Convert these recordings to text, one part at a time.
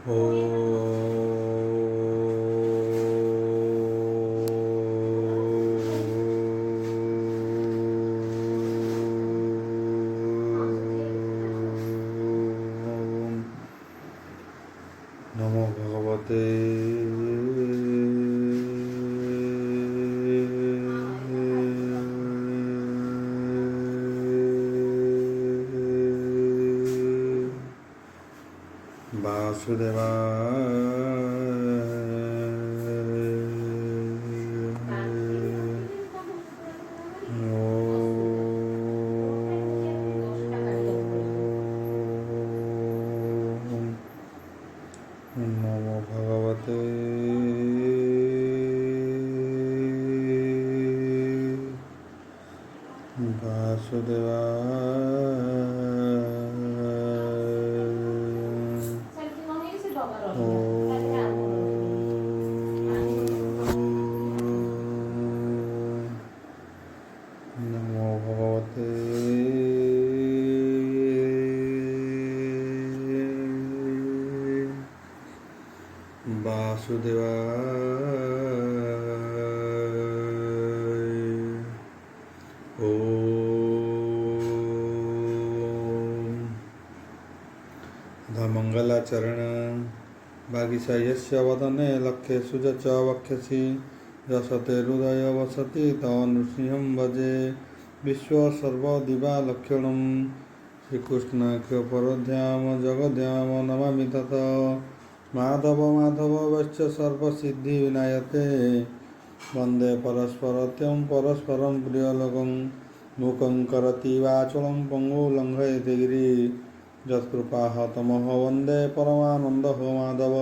ॐ नमो भगवते नमो भगवते नमो भगवते वासुदेवाय। ओम धमंगलाचरण वागीशायस्य वदने लक्ष्येषु च वक्ष्यसि यशते हृदय वसति तनृसिंहं भजे विश्वसर्वदिवालक्षणं श्रीकृष्णाख्यपरध्याम जगद्धाम नमामि तत् माधव माधव वश्च सर्वसिद्धिविनायते वन्दे परस्परत्यं परस्परं प्रियलोकं मूकं करोति वाचालं पङ्गुं लङ्घयते गिरिं यत्कृपातमः वन्दे परमानन्दः माधव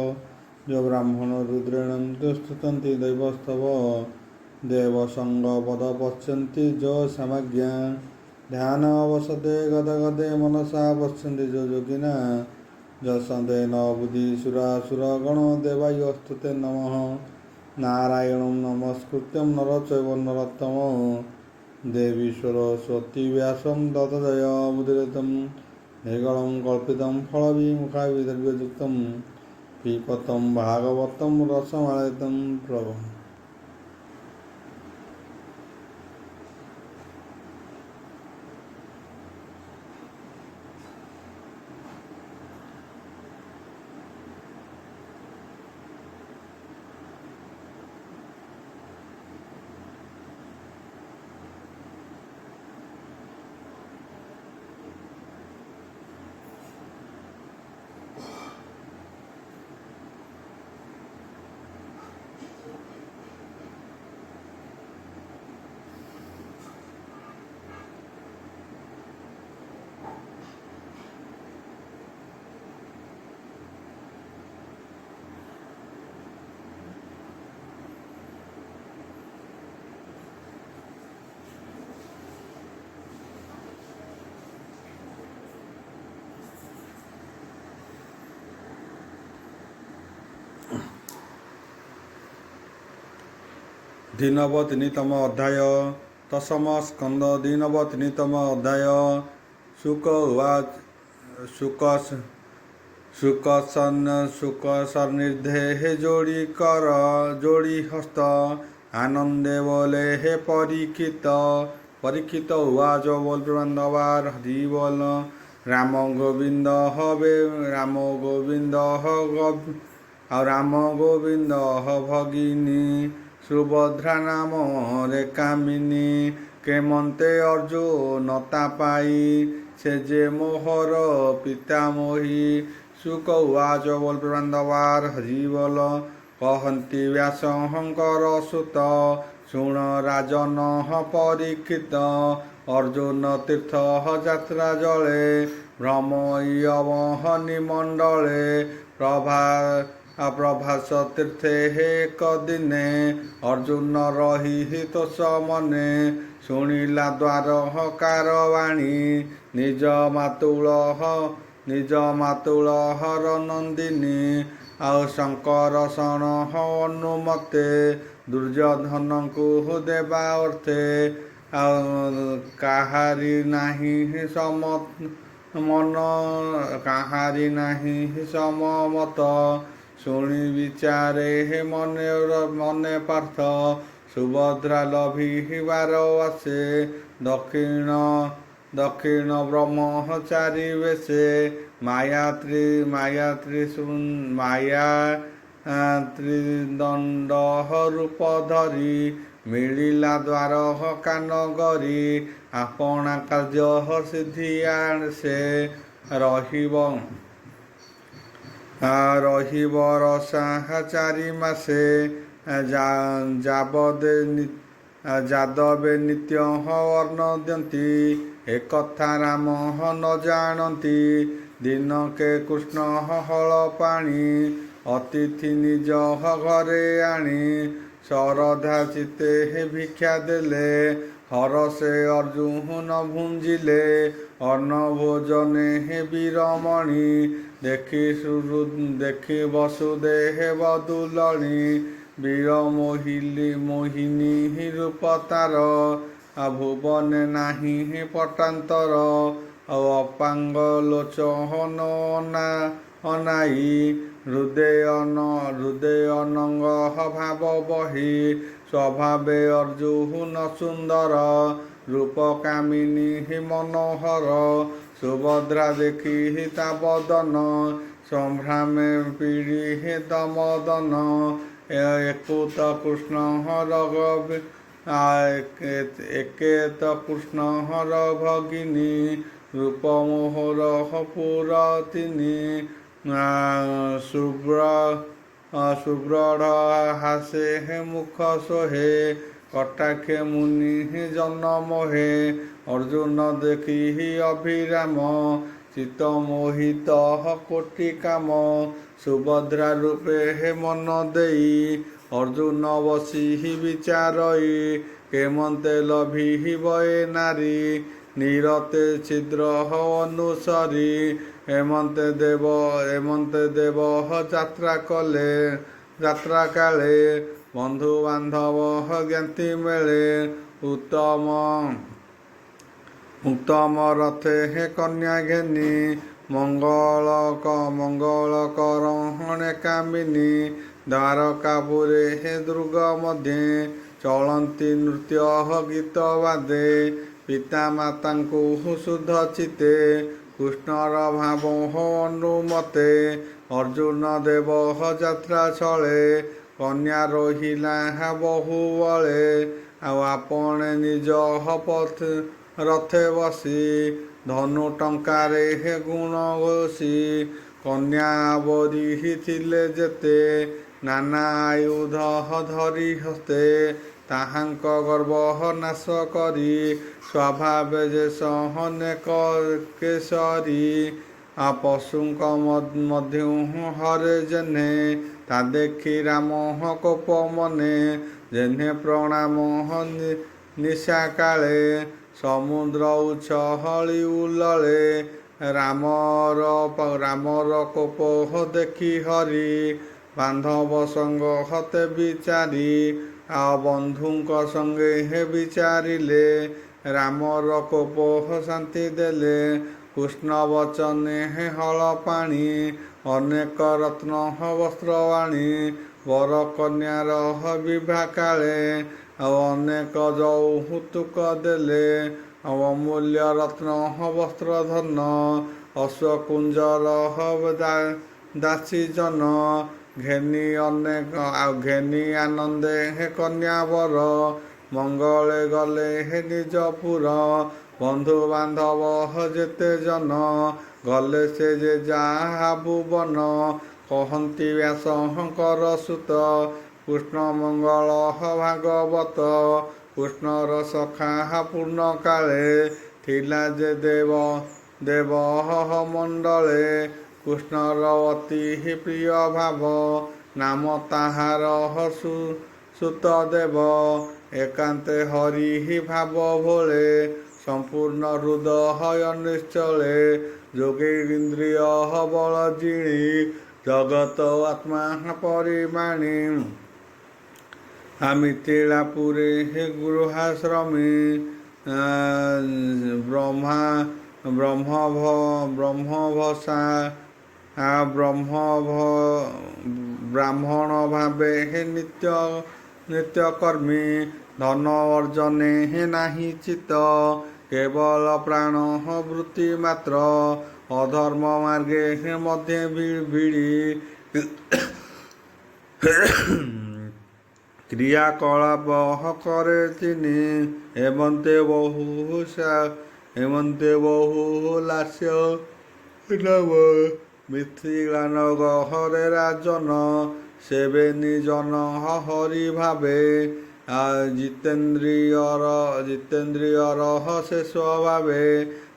जो ब्राह्मण रुद्रेण स्तुतन्ति दैवस्तव देवसङ्गपदपश्यन्ति जो समज्ञा ध्यानावसते गदगदे मनसा पश्यन्ति जो योगिना यशन्तेन बुद्धिसुरासुरगणो देवायस्तुते नमः नारायणं नमस्कृत्यं नरं चैव नरोत्तमं देवी सरस्वती व्यासं ततो जयमुदीरयं निर्गलं कल्पितं फलविमुखाविर्युक्तं पिबतं भागवतं रसमालयितं प्रभु। दीनवतिनितम अध्याय दशम स्कंद दीनवतिनितम अध्याय शुक उवाच शुकसन्निर्धे हे जोड़ी कर जोड़ी हस्त आनंदे बोले हे परीक्षित उवाच बोल बांधवार हरि बोल राम गोविंद हवे राम गोविंद ह भगिनी सुभद्रा नाम रे कामिनी केमंते अर्जुन पाई से जे मोहर पितामही सुक उवाच बोल बांधवार हरि बोल कहन्ति व्यास हंकर सुत शुण राजन परीक्षित अर्जुन तीर्थ यात्रा जले भ्रम यवहनि मंडले प्रभास तीर्थे हे कदिने अर्जुन रही हितोष मने शुणिला द्वार कारवाणी निज मातुल हर नंदिनी आउ शंकर शरण अनुमते दुर्योधन को देवा अर्थे काहारी नाही ମନ କାହାରି ନାହିଁ ସମମତ। ଶୁଣି ବିଚାରେ ହେ ମନେ ପାର୍ଥ। ସୁଭଦ୍ରା ଲଭିବାର ଆସେ ଦକ୍ଷିଣ ବ୍ରହ୍ମଚାରୀ ବେଶେ। ତ୍ରିଦଣ୍ଡ ରୂପ ଧରି ମିଳିଲା ଦ୍ୱାର କାନଗରି। ଆପଣା କାର୍ଯ୍ୟ ସିଦ୍ଧିଆ ସେ ରହିବ ରସା 4 ମାସେ। ଯାଦବେ ନିତ୍ୟ ଅନ୍ନ ଦିଅନ୍ତି ଏକଥା ରାମ ନ ଜାଣନ୍ତି। ଦିନକେ କୃଷ୍ଣ ହଳ ପାଣି ଅତିଥି ନିଜ ଘରେ ଆଣି। ଶରଧା ଚିତ୍ତେ ଭିକ୍ଷା ଦେଲେ ହରଷେ ଅର୍ଜୁନ ଭୁଞ୍ଜିଲେ। ଅନ୍ନ ଭୋଜନେ ବୀରମଣି ଦେଖି ବସୁଦେବ ଦୁଲଣି। ବୀର ମୋହିନୀ ରୂପ ତାର ଭୁବନେ ନାହିଁ ପଟାନ୍ତର। ଅପାଙ୍ଗ ଲୋଚନ ଅନାଇ ହୃଦୟ ନଙ୍ଗ ଭାବ ବହି। ସ୍ୱଭାବେ ଅର୍ଜୁନ ସୁନ୍ଦର ରୂପ କାମିନୀ ମନୋହର। ସୁଭଦ୍ରା ଦେଖି ତା ବଦନ ସମ୍ଭ୍ରାମେ ପୀଡ଼ି ଦମଦନ। ଏକେତ କୃଷ୍ଣର ଭଗିନୀ ରୂପ ମୋହର ପୁର ତିନି। ସୁବ୍ରଢ଼ ହାସେ ମୁଖ ସୋହେ କଟାକ୍ଷେ ମୁନି ଜନ ମୋହେ। ଅର୍ଜୁନ ଦେଖି ଅଭିରାମ ଚିତ୍ତ ମୋହିତ କୋଟି କାମ। ସୁଭଦ୍ରା ରୂପେ ମନ ଦେଇ ଅର୍ଜୁନ ବସି ବିଚାରଇ। କେମନ୍ତେ ଲଭିବ ଏ ନାରୀ ନିରତେ ଛିଦ୍ର ଅନୁସରି। ଏମନ୍ତେ ଦେବ ଯାତ୍ରା କାଳେ ବନ୍ଧୁ ବାନ୍ଧବ ଜ୍ଞାତି ମେଳେ। ଉତ୍ତମ ରଥେ କନ୍ୟା ଘେନି ମଙ୍ଗଳ କରହଣେ କାମିନୀ। ଦ୍ୱାରକାପୁରେ ଦୁର୍ଗ ମଧ୍ୟେ ଚଳନ୍ତି ନୃତ୍ୟ ଗୀତ ବାଦେ। ପିତା ମାତାଙ୍କୁ ଶୁଦ୍ଧ ଚିତ୍ତେ କୃଷ୍ଣର ଭାବ ଅନୁମତେ। ଅର୍ଜୁନ ଦେବ ଯାତ୍ରା ଛଳେ କନ୍ୟା ରହିଲା ବହୁ ବଳେ। ଆପଣେ ନିଜ ରଥେ ବସି ଧନୁ ଟଙ୍କାରେ ଗୁଣ ଘୋଷି। କନ୍ୟା ଆବରିଥିଲେ ଯେତେ ନାନା ଆୟୁଧ ଧରି ହସ୍ତେ। ତାହାଙ୍କ ଗର୍ବ ନାଶ କରି ସ୍ୱଭାବେ ଯେ ସହନେ କେଶରୀ। ପଶୁଙ୍କ ମଧ୍ୟୁ ହରେ ଯେହ୍ନେ ତା ଦେଖି ରାମ କୋପ ମନେ। ଯେହ୍ନେ ପ୍ରଣାମ ନିଶା କାଳେ ସମୁଦ୍ର ଉଛଳି ଉଲଳେ। ରାମର କୋପ ଦେଖି ହରି ବାନ୍ଧବ ସଙ୍ଗ ହତେ ବିଚାରି। ବନ୍ଧୁଙ୍କ ସଙ୍ଗେ ବିଚାରିଲେ ରାମର କୋପ ଶାନ୍ତି ଦେଲେ। କୃଷ୍ଣ ବଚନେ ହଳ ପାଣି ଅନେକ ରତ୍ନ ବସ୍ତ୍ର ଆଣି। ବର କନ୍ୟାର ବିଭା କାଳେ ଅନେକ ଯୌତୁକ ଦେଲେ। ଅମୂଲ୍ୟ ରତ୍ନ ବସ୍ତ୍ର ଧନ ଅଶ୍ୱକୁଞ୍ଜର ଦାସୀ ଜନ। ଘେନି ଆନନ୍ଦେ କନ୍ୟା ବର ମଙ୍ଗଳେ ଗଲେ ନିଜପୁର। ବନ୍ଧୁ ବାନ୍ଧବ ଯେତେ ଜନ ଗଲେ ସେ ଯେ ଯାହା ଭୁବନ। କହନ୍ତି ବ୍ୟାସଙ୍କର ସୁତ କୃଷ୍ଣ ମଙ୍ଗଳ ଭାଗବତ। କୃଷ୍ଣର ସଖା ପୂର୍ଣ୍ଣ କାଳେ ଥିଲା ଯେ ଦେବ ମଣ୍ଡଳେ। କୃଷ୍ଣର ଅତି ପ୍ରିୟ ଭାବ ନାମ ତାହାର ସୁତଦେବ। ଏକାନ୍ତେ ହରି ଭାବ ଭୋଳେ ସମ୍ପୂର୍ଣ୍ଣ ହୃଦୟ ନିଶ୍ଚଳେ। ଯୋଗେନ୍ଦ୍ରିୟ ବଳ ଜିଣି ଜଗତ ଆତ୍ମା ପରିମାଣି। ମିଥିଳାପୁରେ ଗୃହାଶ୍ରମୀ ବ୍ରହ୍ମଭସା ବ୍ରାହ୍ମଣ ଭାବେ ନିତ୍ୟକର୍ମୀ ଧନ ଅର୍ଜନେ ନାହିଁ ଚିତ୍ତ କେବଳ ପ୍ରାଣ ବୃତ୍ତି ମାତ୍ର ଅଧର୍ମ ମାର୍ଗେ ମଧ୍ୟ ଭିଡ଼ି କ୍ରିୟାକଳାପ କରେ ତିନି ଏମନ୍ତେ ବହୁ ଲାସ୍ୟ ନବ ମିଥିଳାନ ଗହରେ ରାଜନ ସେବେ ନିଜନ ହରି ଭାବେ ଜିତେନ୍ଦ୍ରିୟର ଶେଷ ଭାବେ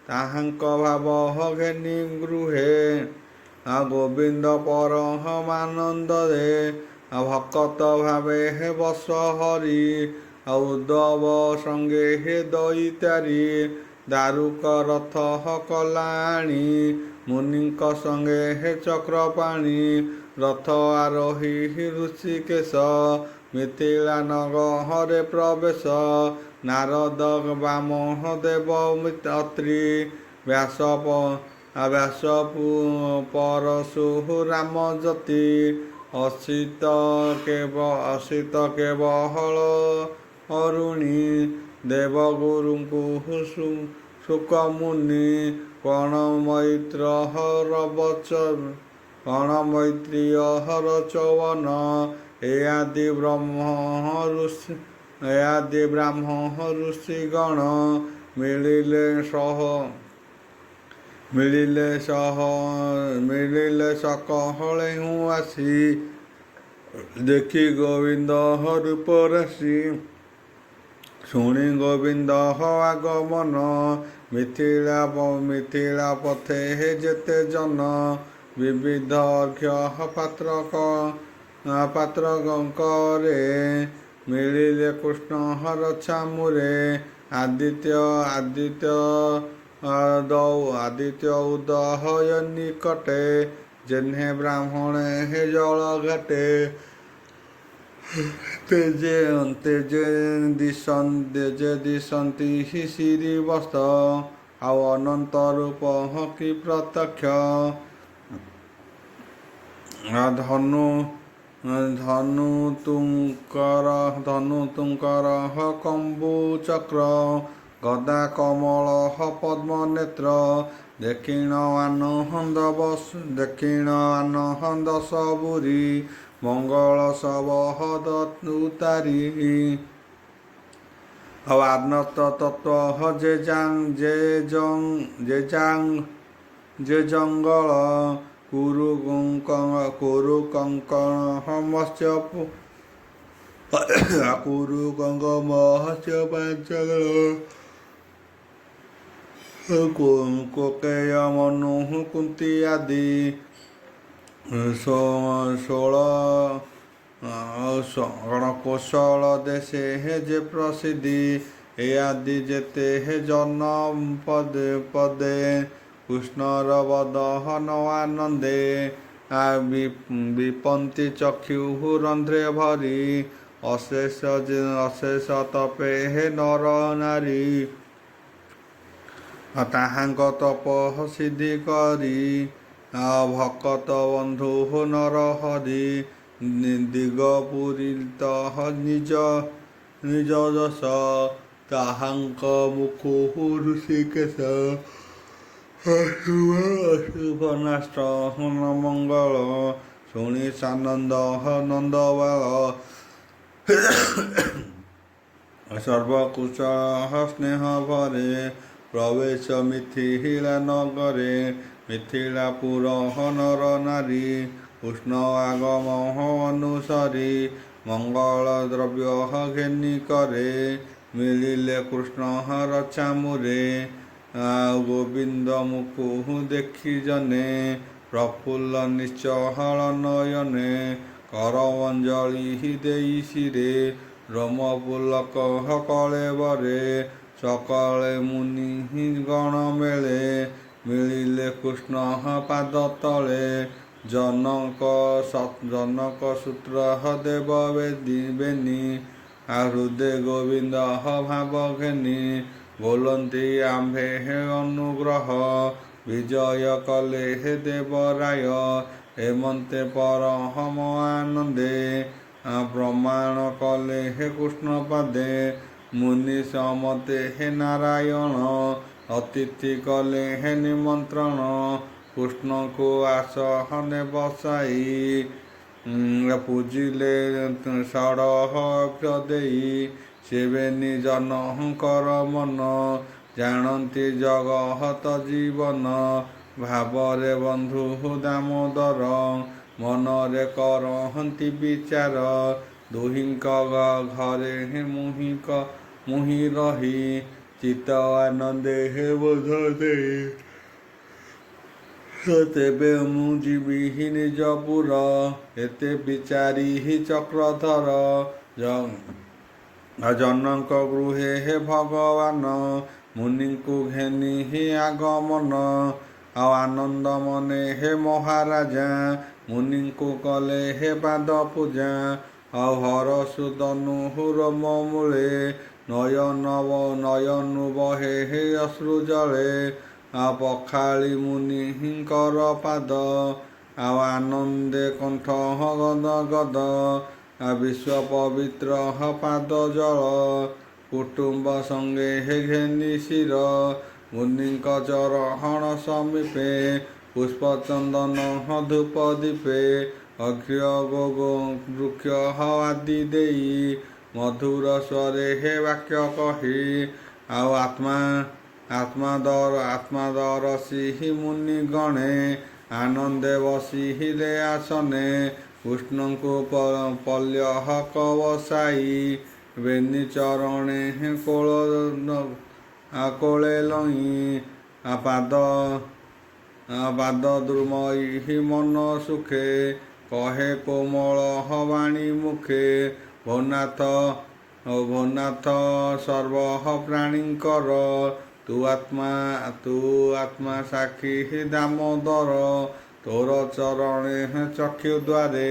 ତାହାଙ୍କ ଭାବ ଘେନି ଗୃହେ ଗୋବିନ୍ଦ ପରମାନନ୍ଦରେ ଭକତ ଭାବେ ବସ ହରି ଉଦ୍ଧବ ସଙ୍ଗେ ଦଇତାରି ଦାରୁକ ରଥ କଲାଣି ମୁନିଙ୍କ ସଙ୍ଗେ ଚକ୍ରପାଣି ରଥ ଆରୋହୀ ଋଷିକେଶ ମିଥିଳା ନଗରେ ପ୍ରବେଶ ନାରଦ ବାମନ ଦେବ ଅତ୍ରି ବ୍ୟାସ ପରଶୁ ରାମ ଯତି ଅସିତ କେବଳ ଅରୁଣୀ ଦେବଗୁରୁଙ୍କୁ ଶୁକମୁନି କଣ ମୈତ୍ରୀୟ ହର ଚବନ ଏ ଆଦି ବ୍ରାହ୍ମ ଋଷିଗଣ ମିଳିଲେ ସକଳେ ଆସି ଦେଖି ଗୋବିନ୍ଦ ରୂପ ରାଶି ଶୁଣି ଗୋବିନ୍ଦ ଆଗମନ ମିଥିଳା ପଥେ ଯେତେ ଜନ ବିବିଧ ଅର୍ଘ୍ୟ ପାତ୍ରକରେ ମିଳିଲେ କୃଷ୍ଣ ରଛାମୁରେ ଆଦିତ୍ୟ ଉଦୟ ନିକଟେ ଯେହ୍ନେ ବ୍ରାହ୍ମଣେ ଜଳ ଘାଟେ ତେଜେ ଦିଶନ୍ତି ଶିରି ବସ୍ତ ଆଉ ଅନନ୍ତ ରୂପ କି ପ୍ରତ୍ୟକ୍ଷ ଧନୁ ତୁଙ୍କର କମ୍ବୁ ଚକ୍ର ଗଦା କମଳ ପଦ୍ମ ନେତ୍ର ଦକ୍ଷିଣ ଆନନ୍ଦ ସବୁରି ମଙ୍ଗଳ ଶବଦ ଉତାରି ଆଉ ଆନତ ତତ୍ତ୍ୱ ଯେ ଜଙ୍ଗଳ କୁରୁ କଙ୍କଣ ମତ୍ସ୍ୟ ପାଞ୍ଚଳ କୋକେୟ ମନୁ କୁନ୍ତି ଆଦି 16 କୋଶଳ ଦେଶେ ଯେ ପ୍ରସିଦ୍ଧି ଏ ଆଦି ଯେତେ ଜନ ପଦେ କୃଷ୍ଣର ବଦହନ ଆନନ୍ଦେ ବିପନ୍ତି ଚକ୍ଷୁ ରନ୍ଧ୍ରେ ଭରି ଅଶେଷ ତପେ ନର ନାରୀ ତାହାଙ୍କ ତପ ସିଦ୍ଧି କରି ଭକତ ବନ୍ଧୁ ନର ହରି ଦିଗ ପୂରିତ ନିଜ ଯଶ ତାହାଙ୍କ ମୁଖୁ ଋଷିକେଶ ଅଶୁଭ ନାଷ୍ଟ ମଙ୍ଗଳ ଶୁଣି ସାନନ୍ଦ ନନ୍ଦବାଳ ସର୍ବକୁଶଳ ସ୍ନେହ ଭରେ ପ୍ରବେଶ ମିଥିଳା ନଗରେ ମିଥିଳାପୁର ନର ନାରୀ କୃଷ୍ଣ ଆଗମ ଅନୁସରି ମଙ୍ଗଳ ଦ୍ରବ୍ୟ ଘେନି କରେ ମିଳିଲେ କୃଷ୍ଣ ରଛାମୁରେ ଗୋବିନ୍ଦ ମୁଖୁ ଦେଖି ଜନେ ପ୍ରଫୁଲ୍ଲ ନିଶ୍ଚଳ ନୟନେ କର ଅଞ୍ଜଳି ଦେଇ ଶିରେ ରୋମ ପୁଲକ କଳେବରେ ସକଳେ ମୁନି ଗଣ ମେଳେ ମିଳିଲେ କୃଷ୍ଣ ପାଦ ତଳେ ଜନକ ସୂତ୍ର ଦେବ ବେନି ହୃଦେ ଗୋବିନ୍ଦ ଭାବ ଘେନି ବୋଲନ୍ତି ଆମ୍ଭେ ହେ ଅନୁଗ୍ରହ ବିଜୟ କଲେ ହେ ଦେବରାୟ ଏମନ୍ତେ ପରମ ଆନନ୍ଦେ ପ୍ରମାଣ କଲେ ହେ କୃଷ୍ଣ ପାଦେ ମୁନି ସମତେ ହେ ନାରାୟଣ ଅତିଥି କଲେ ହେ ନିମନ୍ତ୍ରଣ କୃଷ୍ଣଙ୍କୁ ଆସହନେ ବସାଇ ପୂଜିଲେ ଷଡ଼ହପ୍ୟ ଦେଇ ସେବେ ନିଜନଙ୍କର ମନ ଜାଣନ୍ତି ଜଗତ ଜୀବନ ଭାବରେ ବନ୍ଧୁ ଦାମୋଦର ମନରେ କରହନ୍ତି ବିଚାର ଦୁହିଁଙ୍କ ଘରେ ମୁହିଁ ରହି ଚିତ୍ତ ଆନନ୍ଦେ ହେ ବୋଧ ଦେଇ ତେବେ ମୁଁ ଯିବି ନିଜପୁର ଏତେ ବିଚାରି ଚକ୍ରଧର ଜନକ ଗୃହେ ହେ ଭଗବାନ ମୁନିଙ୍କୁ ଘେନି ଆଗମନ ଆଉ ଆନନ୍ଦ ମନେ ହେ ମହାରାଜା ମୁନିଙ୍କୁ କଲେ ହେ ପାଦ ପୂଜା ଆଉ ହରସୁଦନୁ ରୋମ ମୂଳେ ନୟନୁ ବହେ ହେ ଅଶ୍ରୁ ଜଳେ ପଖାଳି ମୁନିଙ୍କର ପାଦ ଆଉ ଆନନ୍ଦେ କଣ୍ଠ ଗଦ ଗଦ ବିଶ୍ୱ ପବିତ୍ର ପାଦ ଜଳ କୁଟୁମ୍ବ ସଙ୍ଗେ ହେ ଘେନି ଶିର ମୁନିଙ୍କ ଚରହଣ ସମୀପେ ପୁଷ୍ପ ଚନ୍ଦନ ଧୂପ ଦୀପେ ଅଘ୍ୟ ଗୋ ବୃକ୍ଷ ଆଦି ଦେଇ ମଧୁର ସ୍ୱରେ ହେ ବାକ୍ୟ କହି ଆଉ ଆତ୍ମାଦରସି ମୁନି ଗଣେ ଆନନ୍ଦେ ବସିଲେ ଆସନେ କୃଷ୍ଣଙ୍କୁ ପଲ୍ୟହକ ବସାଇ ବେନି ଚରଣେ କୋଳେ ଲଇଁ ପାଦ ଦ୍ରୁମଇ ମନ ସୁଖେ କହେ କୋମଳ ବାଣୀ ମୁଖେ ଭୋନାଥ ସର୍ବ ପ୍ରାଣୀଙ୍କର ତୁ ଆତ୍ମା ସାକ୍ଷୀ ଦାମୋଦର ତୋର ଚରଣେ ଚକ୍ଷୁ ଦ୍ୱାରେ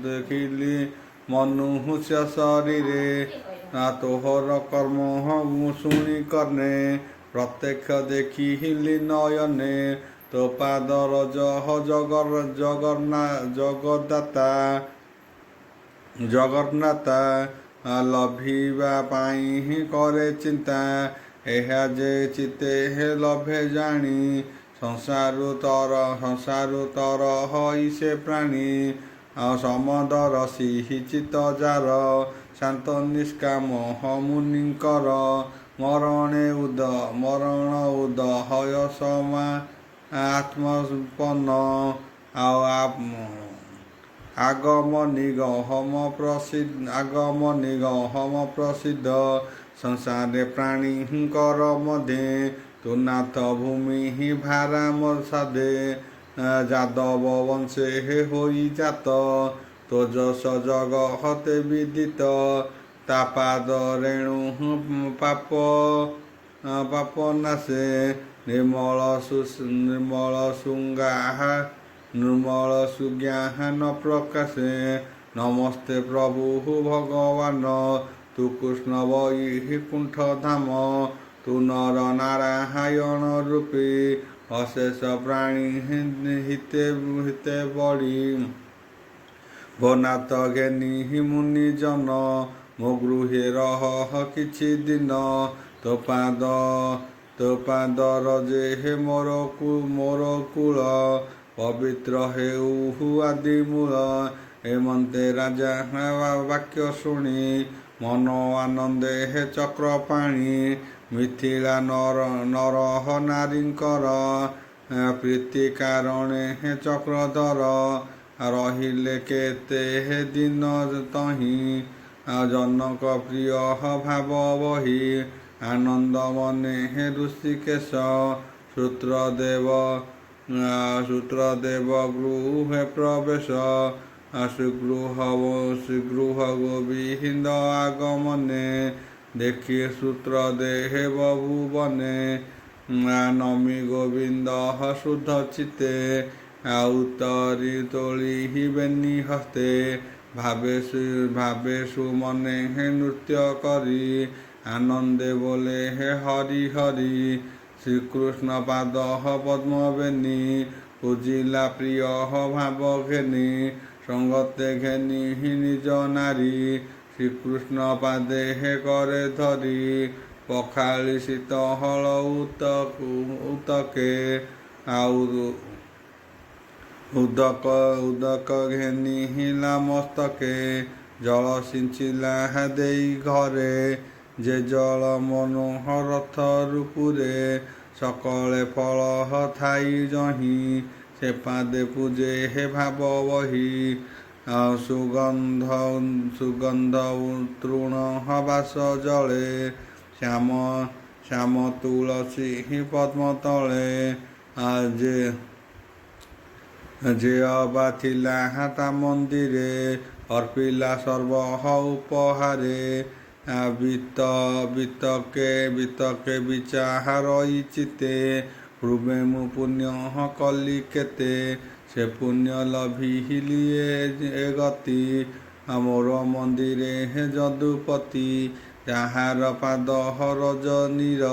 ଦେଖିଲି ମନୁଷ୍ୟ ଶରୀରେ ତୋହର କର୍ମ ମୁଁ ଶୁଣି କର୍ଣ୍ଣେ ପ୍ରତ୍ୟକ୍ଷ ଦେଖିଲି ନୟନେ ତୋ ପାଦର ଜଗନ୍ନାଥ ଲଭିବା ପାଇଁ କରେ ଚିନ୍ତା ଏହା ଯେ ଚିତେ ହେ ଲଭେ ଜାଣି ସଂସାରୁ ତର ହଇ ସେ ପ୍ରାଣୀ ସମଦର ସିହି ଚିତ ଯାର ଶାନ୍ତ ନିଷ୍କାମ ମୁନିଙ୍କର ମରଣ ଉଦୟ ସମା ଆତ୍ମପନ ଆଉ আগম নিগম প্রସିদ্ধ ସଂସାରେ ପ୍ରାଣୀଙ୍କର ମଧ୍ୟେ ତୁ ନାଥ ଭୂମି ଭାରାମ ସାଧେ ଯାଦବ ବଂଶେ ହୋଇ ଜାତ ତୋ ଯଶ ଜଗହତେ ବିଦିତ ତା ପାଦ ରେଣୁ ପାପ ନାଶେ ନିର୍ମଳ ସୁଜ୍ଞାନ ପ୍ରକାଶେ ନମସ୍ତେ ପ୍ରଭୁ ଭଗବାନ ତୁ କୃଷ୍ଣ ବହି କୁଣ୍ଠ ଧାମ ତୁ ନର ନାରାୟଣ ରୂପୀ ଅଶେଷ ପ୍ରାଣୀ ହିତେ ବଢ଼ି ଭନାଥ ଘେନି ମୁନି ଜନ ମୋ ଗୃହେ ରହ କିଛି ଦିନ ତୋ ପାଦର ଯେ ହେ ମୋର କୂଳ ପବିତ୍ର ହେଉ ଆଦି ମୂଳ ଏମନ୍ତେ ରାଜା ବାକ୍ୟ ଶୁଣି ମନ ଆନନ୍ଦେ ହେ ଚକ୍ର ପାଣି ମିଥିଳା ନରହ ନାରୀଙ୍କର ପ୍ରୀତି କାରଣେ ହେ ଚକ୍ରଧର ରହିଲେ କେତେ ହେ ଦିନ ତହିଁ ଜନକ ପ୍ରିୟ ଭାବ ବହି ଆନନ୍ଦ ମନେ ହେ ଋଷିକେଶ ସୂତ୍ରଦେବ ଗୃହେ ପ୍ରବେଶ ଶ୍ରୀଗୃହ ଗୋବିନ୍ଦ আগমনে ଦେଖି ସୂତ୍ରଦେବ ଭୁବନେ ନମି ଗୋବିନ୍ଦ ଶୁଦ୍ଧ ଚିତେ ଉତ୍ତରି ତୋଳି ବେନି ହସ୍ତେ ଭାবে সুমনে হে নৃত্য করি আনন্দে বলে হে হরি হরি শ্রীকৃষ্ণ পাদ পদ্ম বেনি পুজিলা প্রিয় ভাব ঘেনি সঙ্গতে ঘেনি নিজ নারী শ্রীকৃষ্ণ পাদে হে করে ধরি পখাଳି শীত হଳ উতকে ଆଉ ଉଦକ ଘେନି ହିଲା ମସ୍ତକେ ଜଳ ସିଞ୍ଚିଲା ଦେଇ ଘରେ ଯେ ଜଳ ମନୋହରଥ ରୂପୁରେ ସକଳେ ଫଳ ଥାଇ ଯହିଁ ସେ ପାଦେ ପୂଜେ ହେ ଭାବ ବହି ସୁଗନ୍ଧ ତୃଣ ହବାସ ଜଳେ ଶ୍ୟାମ ତୁଳସୀ ପଦ୍ମ ତଳେ ଯେ ଅବା ଥିଲା ତା ମନ୍ଦିରେ ଅର୍ପିଲା ସର୍ବ ଉପହାରେ ବିତକେ ବିଚାର ଚିତେ ପୂର୍ବେ ମୁଁ ପୁଣ୍ୟ କଲି କେତେ ସେ ପୁଣ୍ୟ ଲଭିଲି ଏ ଗତି ମୋର ମନ୍ଦିରେ ଯଦୁପତି ଯାହାର ପାଦ ରଜନୀର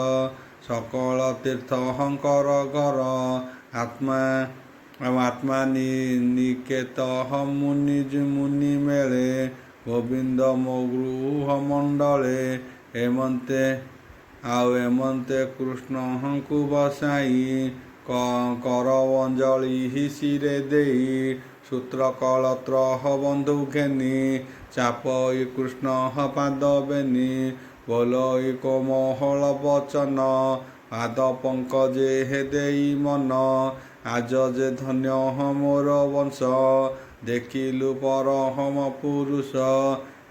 ସକଳ ତୀର୍ଥଙ୍କର ଘର ଆତ୍ମା ନିକେତ ମୁନି ମେଳେ ଗୋବିନ୍ଦ ମୋ ଗୃହ ମଣ୍ଡଳେ ଏମନ୍ତେ କୃଷ୍ଣଙ୍କୁ ବସାଇ କର ଅଞ୍ଜଳି ଶିରେ ଦେଇ ସୂତ୍ର କଳତ୍ର ବନ୍ଧୁ ଘେନି ଚାପଇ କୃଷ୍ଣ ପାଦ ବେନି ବୋଲଇ କୋମଳ ବଚନ ପାଦ ପଙ୍କଜେ ଦେଇ ମନ ଆଜ ଯେ ଧନ୍ୟ ମୋର ବଂଶ ଦେଖିଲୁ ପରମ ପୁରୁଷ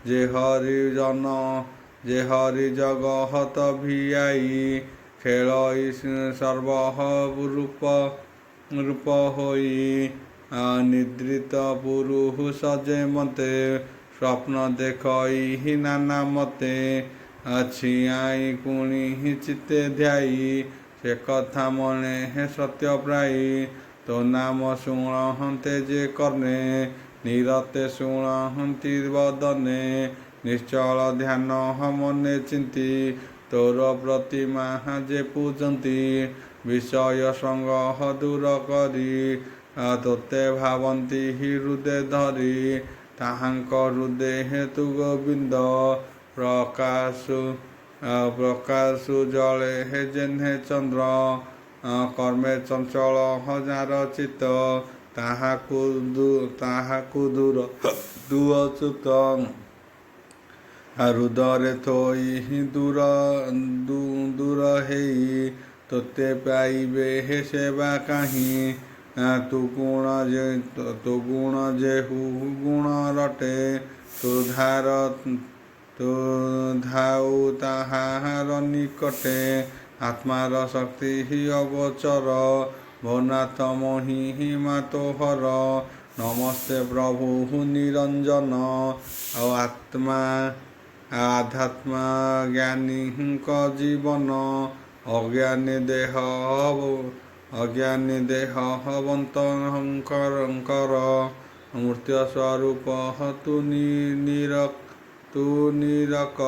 ଯେ ହରି ଜଗତ ଭିଆଇ ଖେଳଇ ସର୍ବ ରୂପ ହୋଇ ନିଦ୍ରିତ ପୁରୁଷ ଯେ ମତେ ସ୍ୱପ୍ନ ଦେଖଇ ନାନା ମତେ ଛିଆଇ କୁଣି ଚିତେ ଧ୍ୟାଇ ସେ କଥା ମନେ ସତ୍ୟ ପ୍ରାୟ ତୋ ନାମ ଶୁଣନ୍ତେ ଯେ କର୍ଣ୍ଣେ ନିରତେ ଶୁଣନ୍ତି ବଦନେ ନିଶ୍ଚଳ ଧ୍ୟାନ ମନେ ଚିନ୍ତି ତୋର ପ୍ରତିମା ଯେ ପୂଜନ୍ତି ବିଷୟ ସଙ୍ଗ ଦୂର କରି ତୋତେ ଭାବନ୍ତି ହୃଦେ ଧରି ତାହାଙ୍କ ହୃଦେ ତୁ ଗୋବିନ୍ଦ ପ୍ରକାଶୁ ଜଳେ ଯେହ୍ନେ ଚନ୍ଦ୍ର କର୍ମେ ଚଞ୍ଚଳ ଯାର ଚିତ ତାହାକୁ ଦୂର ଅଚ୍ୟୁତ ହୃଦରେ ଥୋଇ ଦୂର ହେଇ ତୋତେ ପାଇବେ ସେବା କାହିଁ ତୁ ଗୁଣ ଯେହୁ ଗୁଣ ରଟେ ତୁ ଧାଉ ତାହାର ନିକଟେ ଆତ୍ମାର ଶକ୍ତି ଅଗୋଚର ଭୋନାଥ ମହିମା ତୋହର ନମସ୍ତେ ପ୍ରଭୁ ନିରଞ୍ଜନ ଆଉ ଆଧ୍ୟାତ୍ମା ଜ୍ଞାନୀଙ୍କ ଜୀବନ ଅଜ୍ଞାନୀ ଦେହ ବନ୍ତଙ୍କର ମୃତ୍ୟୁ ସ୍ୱରୂପ ତୁ ନିରକ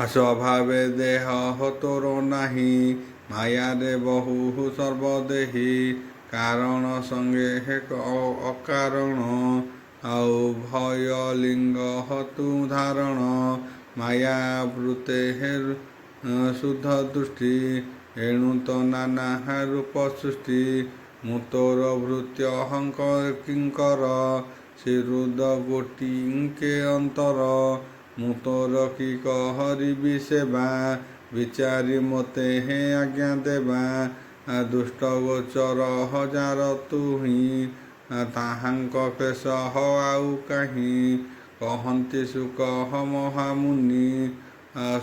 ସ୍ୱଭାବେ ଦେହ ତୋର ନାହିଁ ମାୟାରେ ବହୁ ସର୍ବଦେହୀ କାରଣ ସଙ୍ଗେ ଅକାରଣ ଆଉ ଭୟ ଲିଙ୍ଗ ତୁ ଧାରଣ ମାୟାବୃତେ ଶୁଦ୍ଧ ଦୃଷ୍ଟି ଏଣୁ ତ ନାନା ରୂପ ସୃଷ୍ଟି ମୁଁ ତୋର ଭୃତ୍ୟ କିଙ୍କର ଶ୍ରୀରୁଦ ଗୋଟିକେ ଅନ୍ତର ମୁଁ ତୋର କି କରିବି ସେବା ବିଚାରି ମୋତେ ଆଜ୍ଞା ଦେବା ଦୁଷ୍ଟ ଗୋଚର ହଜାର ତୁହିଁ ତାହାଙ୍କ କେଶ ଆଉ କାହିଁ କହନ୍ତି ସୁକ ମହାମୁନି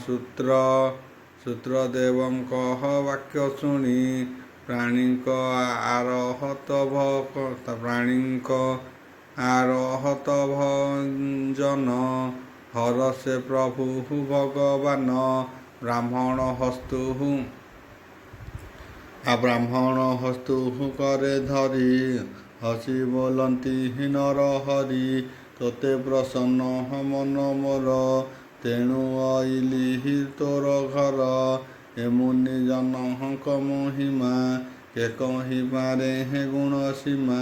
ସୂତ୍ର ଦେବଙ୍କ ବାକ୍ୟ ଶୁଣି ପ୍ରାଣୀଙ୍କ ଆରହତ ଭଞ୍ଜନ ହରସେ ପ୍ରଭୁ ଭଗବାନ ବ୍ରାହ୍ମଣ ହସ୍ତୁ କରେ ଧରି ହସି ବୋଲନ୍ତି ନର ହରି ତୋତେ ପ୍ରସନ୍ନ ମନ ମୋର ତେଣୁ ଅଇଲି ତୋର ଘର ଏ ମୁନି ଜନଙ୍କ ମହିମା କେ କହିପାରେ ହେ ଗୁଣ ସୀମା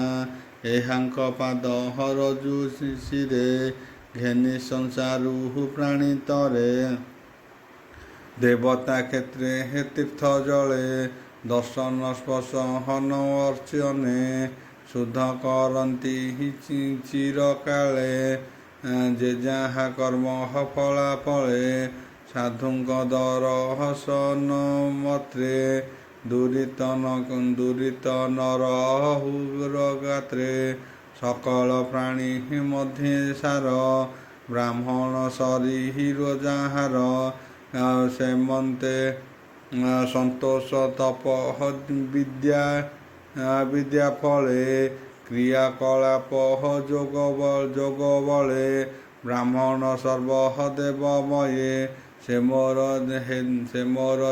ଏହାଙ୍କ ପାଦ ହରଜୁ ଶିଶିରେ ଘେନି ସଂସାରୁ ପ୍ରାଣୀ ତରେ ଦେବତା କ୍ଷେତ୍ରେ ହେ ତୀର୍ଥ ଜଳେ ଦର୍ଶନ ସ୍ପର୍ଶ ହନ ଅର୍ଚ୍ଚନେ ଶୁଦ୍ଧ କରନ୍ତି ଚିରକାଳେ ଯେ ଯାହା କର୍ମ ଫଳା ଫଳେ ସାଧୁଙ୍କ ଦର ହସନ ମତ୍ରେ ଦୁରିତ ନର ଗାତ୍ରେ ସକଳ ପ୍ରାଣୀ ମଧ୍ୟେ ସାର ବ୍ରାହ୍ମଣ ସରି ହିରୋ ଯାହାର ସେମନ୍ତେ ସନ୍ତୋଷ ତପ ବିଦ୍ୟା ଫଳେ କ୍ରିୟାକଳାପ ଯୋଗ ବଳେ ବ୍ରାହ୍ମଣ ସର୍ବ ଦେବମୟେ ସେ ମୋର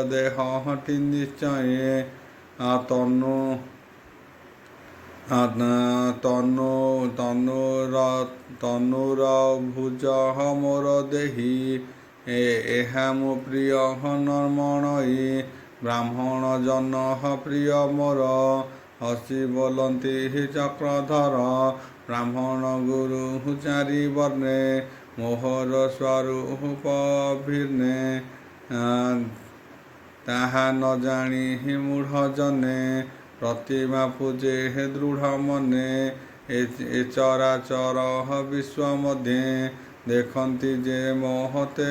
ଦେହଟି ନିଶ୍ଚୟେ ତନୁର ଭୁଜ ମୋର ଦେହି ଏହା ମୋ ପ୍ରିୟ ନର୍ମଣଇ ବ୍ରାହ୍ମଣ ଜନ ପ୍ରିୟ ମୋର ହସି ବୋଲନ୍ତି ଚକ୍ରଧର ବ୍ରାହ୍ମଣ ଗୁରୁ ଚାରି ବର୍ଣ୍ଣେ ମୋହର ସ୍ୱରୂପ ଅଭିର୍ଣ୍ଣେ ତାହା ନ ଜାଣି ମୂଢ଼ ଜନେ ପ୍ରତିମା ପୂଜେ ଦୃଢ଼ ମନେ ଏ ଚରାଚର ବିଶ୍ୱ ମଧ୍ୟେ ଦେଖନ୍ତି ଯେ ମହତେ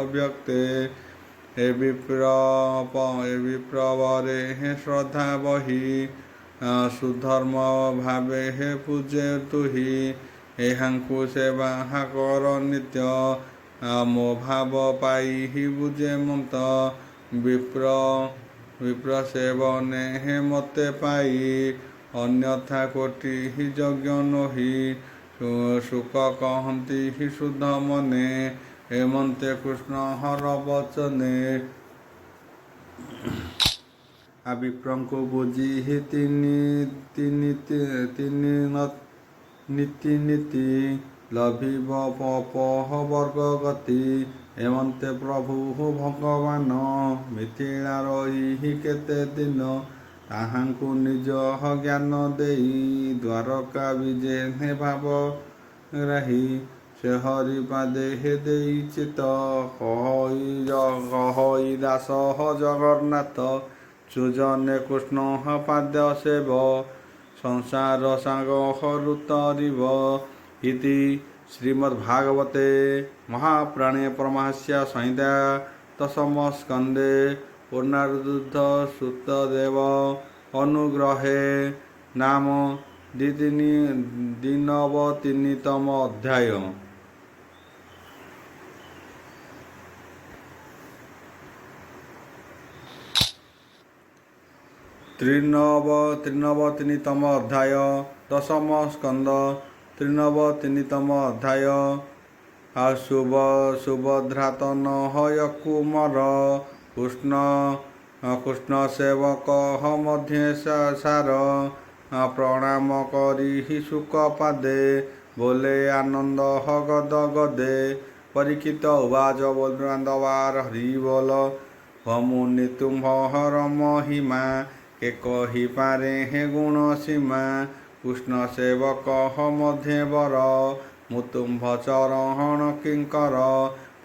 ଅବ୍ୟକ୍ତେ ଏ ବିପ୍ରବରେ ଶ୍ରଦ୍ଧା ବହି ସୁଧର୍ମ ଭାବେ ପୂଜେ ତୁହି ଏହାଙ୍କୁ ସେବା କର ନିତ୍ୟ ମୋ ଭାବ ପାଇ ବୁଝେ ମନ୍ତ ବିପ୍ର ସେବନେ ମତେ ପାଇ ଅନ୍ୟଥା କୋଟି ଯଜ୍ଞ ନୋହି ଶୁକ କହନ୍ତି ଶୁଦ୍ଧ ମନେ ଏମନ୍ତେ କୃଷ୍ଣ ହର ବଚନେ ବିପ୍ରଙ୍କୁ ବୁଝି ନୀତି ଲଭିବ ପପହ ବର୍ଗ ଗତି ଏମନ୍ତେ ପ୍ରଭୁ ଭଗବାନ ମିଥିଳା ରହି କେତେ ଦିନ ତାହାଙ୍କୁ ନିଜ ଜ୍ଞାନ ଦେଇ ଦ୍ୱାରକା ବିଜେ ଭାବ ଗ୍ରାହୀ ସେ ହରି ପାଦେ ଦେଇ ଚିତ କହଇ ଦାସ ଜଗନ୍ନାଥ ସୁଜନେ କୃଷ୍ଣ ପାଦ ସେବ ସଂସାର ସାଗ ଋତରିବ ଇତି ଶ୍ରୀମଦ୍ଭାଗବତେ ମହାପୁରାଣେ ପରମହଂସ୍ୟ ସଂହିତା ଦଶମ ସ୍କନ୍ଧେ ପୂର୍ଣ୍ଣାବୃଦ୍ଧ ସୁତଦେବ ଅନୁଗ୍ରହେ ନାମ 93ତମ ଅଧ୍ୟାୟ। ତ୍ରିନବତିତମ ଅଧ୍ୟାୟ ଦଶମ ସ୍କନ୍ଧ 93ତମ ଅଧ୍ୟାୟ। ସୁଭଦ୍ରାତନ ହୟ କୁମର କୃଷ୍ଣ ସେବକ ମଧ୍ୟେ ସାର ପ୍ରଣାମ କରି ସୁକ ପାଦେ ବୋଲେ ଆନନ୍ଦ ଗଦ ଗଦେ ପରୀକ୍ଷିତ ଉବାଚ ବୋଲବାନ୍ଦବାର ହରି ବୋଲ ମୁନି ତୁମ୍ଭର ମହିମା କେ କହିପାରେ ହେ ଗୁଣ ସୀମା କୃଷ୍ଣ ସେବକ ମଧ୍ୟେ ବର ମୁଁ ତୁମ୍ଭ ଚରଣ କିଙ୍କର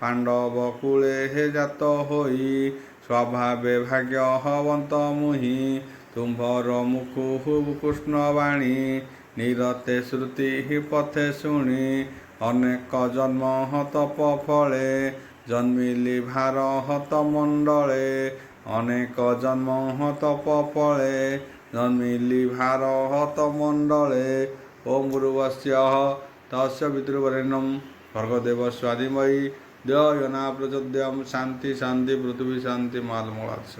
ପାଣ୍ଡବ କୂଳେ ଜାତ ହୋଇ ସ୍ୱଭାବେ ଭାଗ୍ୟବନ୍ତ ମୁହିଁ ତୁମ୍ଭର ମୁଖୁ କୃଷ୍ଣ ବାଣୀ ନିରତେ ଶ୍ରୁତି ପଥେ ଶୁଣି ଅନେକ ଜନ୍ମ ତପ ଫଳେ ଜନ୍ମିଲି ଭାରତ ମଣ୍ଡଳେ ଅନେକ ଜନ୍ମ ତପ ଫଳେ ଜନ୍ମିଲି ଭାରତ ମଣ୍ଡଳେ ଓಂ ଭୂର୍ଭୁବସ୍ୟ ତସ୍ୟ ପିତୃବରେଣ୍ୟଂ ଭର୍ଗଦେବସ୍ୟ ଧୀମହି ଧିୟୋ यो न प्रचोदयात्। शांति शांति पृथ्वी शांति मालमूलात्